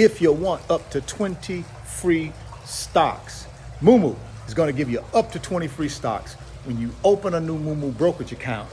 If you want up to 20 free stocks, Moomoo is going to give you up to 20 free stocks when you open a new Moomoo brokerage account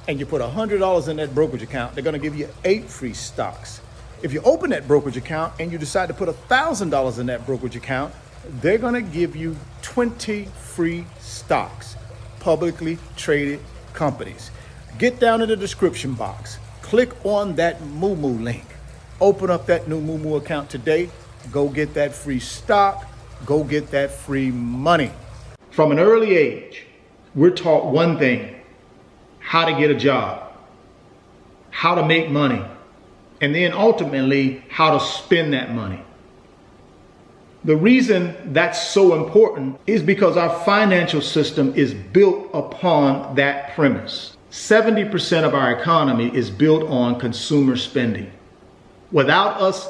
and you put $100 in that brokerage account. They're going to give you 8 free stocks. If you open that brokerage account and you decide to put $1,000 in that brokerage account, they're going to give you 20 free stocks, publicly traded companies. Get down in the description box, click on that Moomoo link. Open up that new Moomoo account today. Go get that free stock. Go get that free money. From an early age, we're taught one thing: how to get a job, how to make money, and then ultimately how to spend that money. The reason that's so important is because our financial system is built upon that premise. 70% of our economy is built on consumer spending. Without us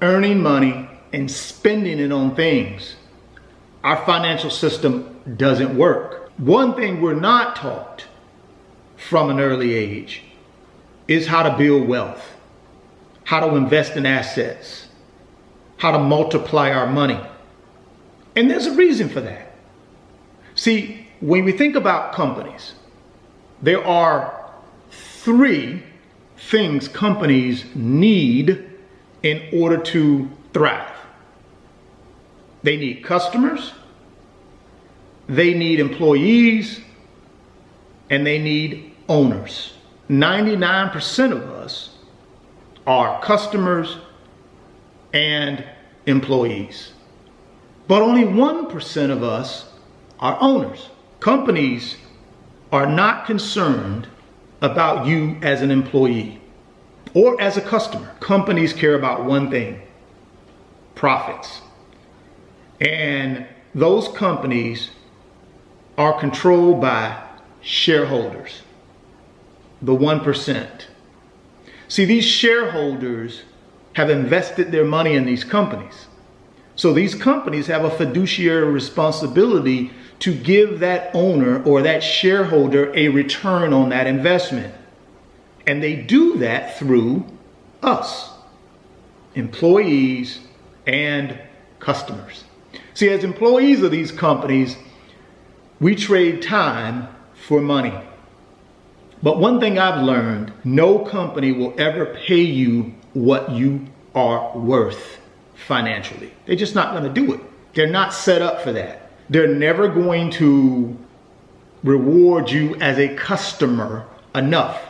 earning money and spending it on things, our financial system doesn't work. One thing we're not taught from an early age is how to build wealth, how to invest in assets, how to multiply our money. And there's a reason for that. See, when we think about companies, there are 3 things companies need in order to thrive. They need customers, they need employees, and they need owners. 99% of us are customers and employees, but only 1% of us are owners. Companies are not concerned about you as an employee or as a customer. Companies care about one thing: profits. And those companies are controlled by shareholders, the 1%. See, these shareholders have invested their money in these companies. So these companies have a fiduciary responsibility to give that owner or that shareholder a return on that investment. And they do that through us, employees and customers. See, as employees of these companies, we trade time for money. But one thing I've learned: no company will ever pay you what you are worth financially. They're just not going to do it. They're not set up for that. They're never going to reward you as a customer enough.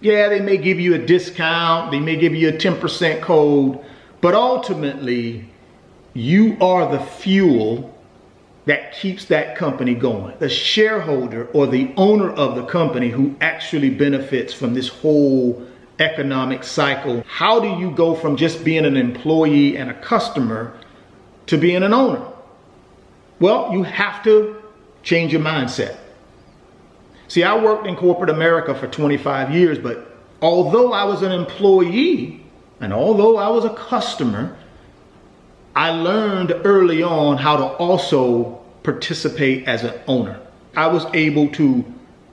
Yeah, they may give you a discount, they may give you a 10% code, but ultimately, you are the fuel that keeps that company going. The shareholder or the owner of the company who actually benefits from this whole economic cycle. How do you go from just being an employee and a customer to being an owner? Well, you have to change your mindset. See, I worked in corporate America for 25 years, but although I was an employee and although I was a customer, I learned early on how to also participate as an owner. I was able to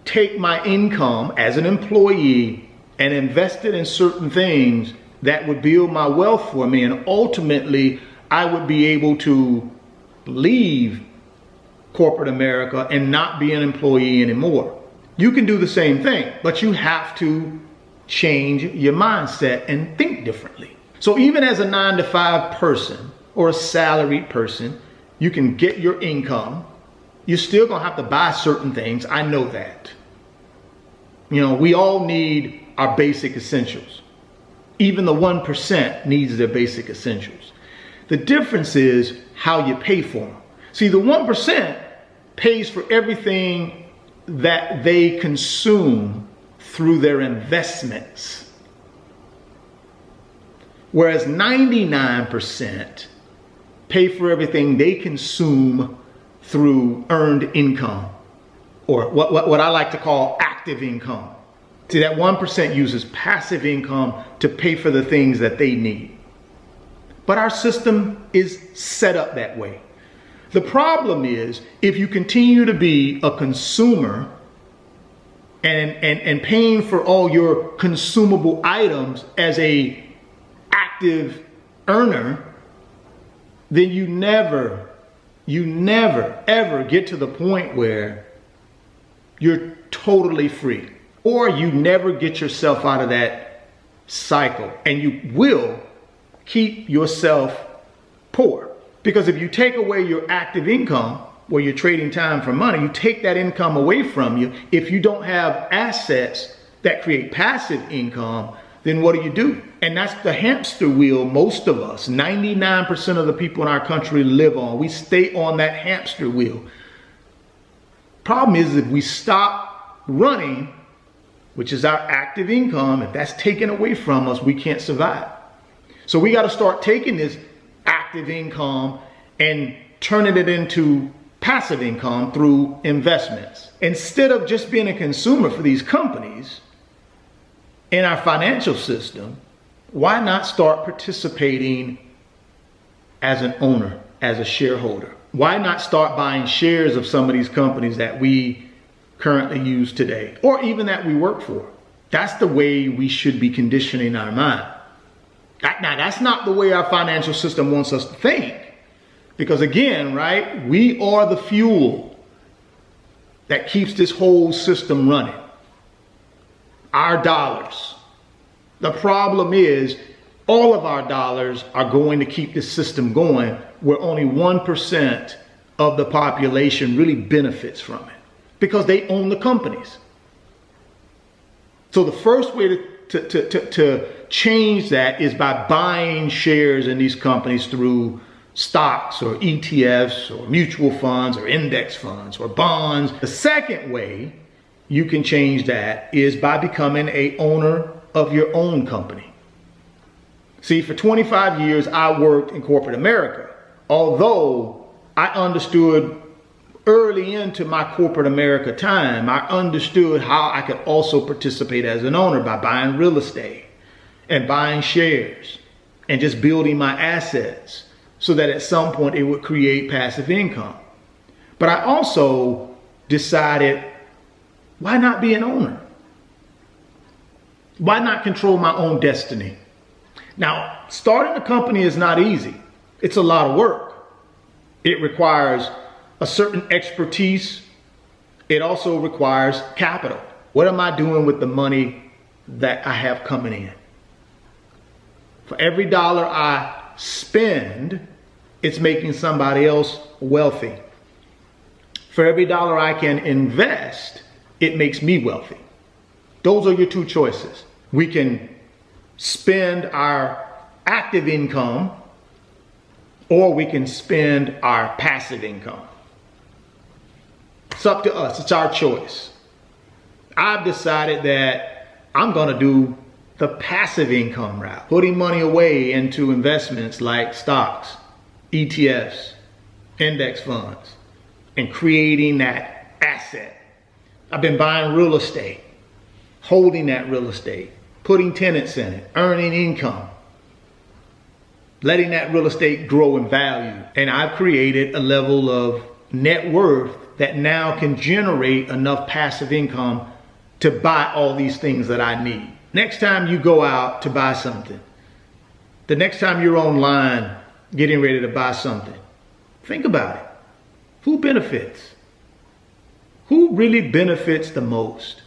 take my income as an employee and invest it in certain things that would build my wealth for me, and ultimately I would be able to leave corporate America and not be an employee anymore. You can do the same thing, but you have to change your mindset and think differently. So even as a 9-to-5 person or a salaried person, you can get your income. You're still gonna have to buy certain things. I know that. You know, we all need our basic essentials. Even the 1% needs their basic essentials. The difference is how you pay for them. See, the 1% pays for everything that they consume through their investments, whereas 99% pay for everything they consume through earned income, or what I like to call active income. See, that 1% uses passive income to pay for the things that they need. But our system is set up that way. The problem is, if you continue to be a consumer and paying for all your consumable items as a active earner, then you never ever get to the point where you're totally free, or you never get yourself out of that cycle, and you will keep yourself poor. Because if you take away your active income, where you're trading time for money, you take that income away from you. If you don't have assets that create passive income, then what do? And that's the hamster wheel most of us, 99% of the people in our country live on. We stay on that hamster wheel. Problem is, if we stop running, which is our active income, if that's taken away from us, we can't survive. So we got to start taking this active income and turning it into passive income through investments. Instead of just being a consumer for these companies in our financial system, why not start participating as an owner, as a shareholder? Why not start buying shares of some of these companies that we currently use today, or even that we work for? That's the way we should be conditioning our mind. Now, that's not the way our financial system wants us to think. Because again, right, we are the fuel that keeps this whole system running. Our dollars. The problem is, all of our dollars are going to keep this system going, where only 1% of the population really benefits from it, because they own the companies. So the first way to change that is by buying shares in these companies through stocks or ETFs or mutual funds or index funds or bonds. The second way you can change that is by becoming an owner of your own company. See, for 25 years, I worked in corporate America. Although I understood early into my corporate America time, I understood how I could also participate as an owner by buying real estate and buying shares and just building my assets, so that at some point it would create passive income. But I also decided, why not be an owner? Why not control my own destiny? Now, starting a company is not easy. It's a lot of work. It requires a certain expertise. It also requires capital. What am I doing with the money that I have coming in? For every dollar I spend, it's making somebody else wealthy. For every dollar I can invest, it makes me wealthy. Those are your two choices. We can spend our active income, or we can spend our passive income. It's up to us. It's our choice. I've decided that I'm going to do the passive income route, putting money away into investments like stocks, ETFs, index funds, and creating that asset. I've been buying real estate, holding that real estate, putting tenants in it, earning income, letting that real estate grow in value. And I've created a level of net worth that now can generate enough passive income to buy all these things that I need. Next time you go out to buy something, the next time you're online getting ready to buy something, think about it. Who benefits? Who really benefits the most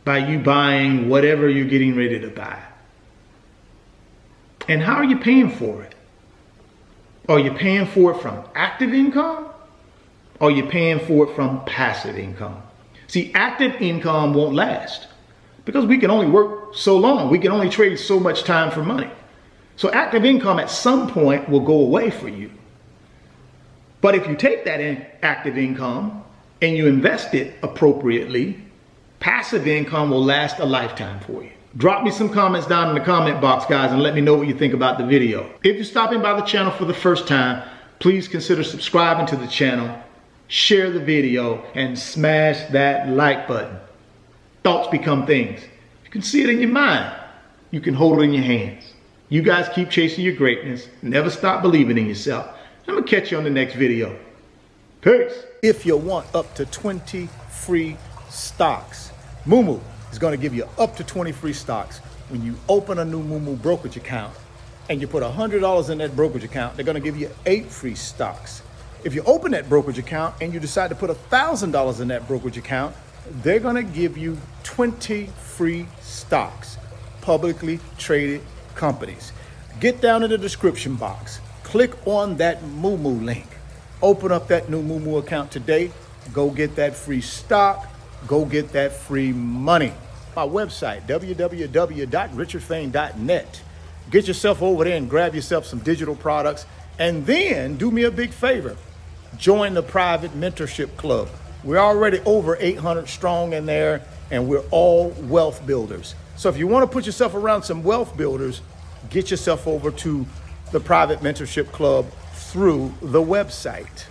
by you buying whatever you're getting ready to buy? And how are you paying for it? Are you paying for it from active income? Or are you paying for it from passive income? See, active income won't last, because we can only work so long. We can only trade so much time for money. So active income at some point will go away for you. But if you take that active income and you invest it appropriately, passive income will last a lifetime for you. Drop me some comments down in the comment box, guys, and let me know what you think about the video. If you're stopping by the channel for the first time, please consider subscribing to the channel, share the video, and smash that like button. Thoughts become things. You can see it in your mind. You can hold it in your hands. You guys keep chasing your greatness. Never stop believing in yourself. I'm going to catch you on the next video. Peace. If you want up to 20 free stocks, Moomoo is going to give you up to 20 free stocks when you open a new Moomoo brokerage account and you put $100 in that brokerage account, they're going to give you 8 free stocks. If you open that brokerage account and you decide to put $1,000 in that brokerage account, they're going to give you 20 free stocks, publicly traded companies. Get down in the description box, click on that Moomoo link, open up that new Moomoo account today, go get that free stock, go get that free money. My website, www.richardfain.net. Get yourself over there and grab yourself some digital products, and then do me a big favor. Join the private mentorship club. We're already over 800 strong in there, and we're all wealth builders. So if you want to put yourself around some wealth builders, get yourself over to the private mentorship club through the website.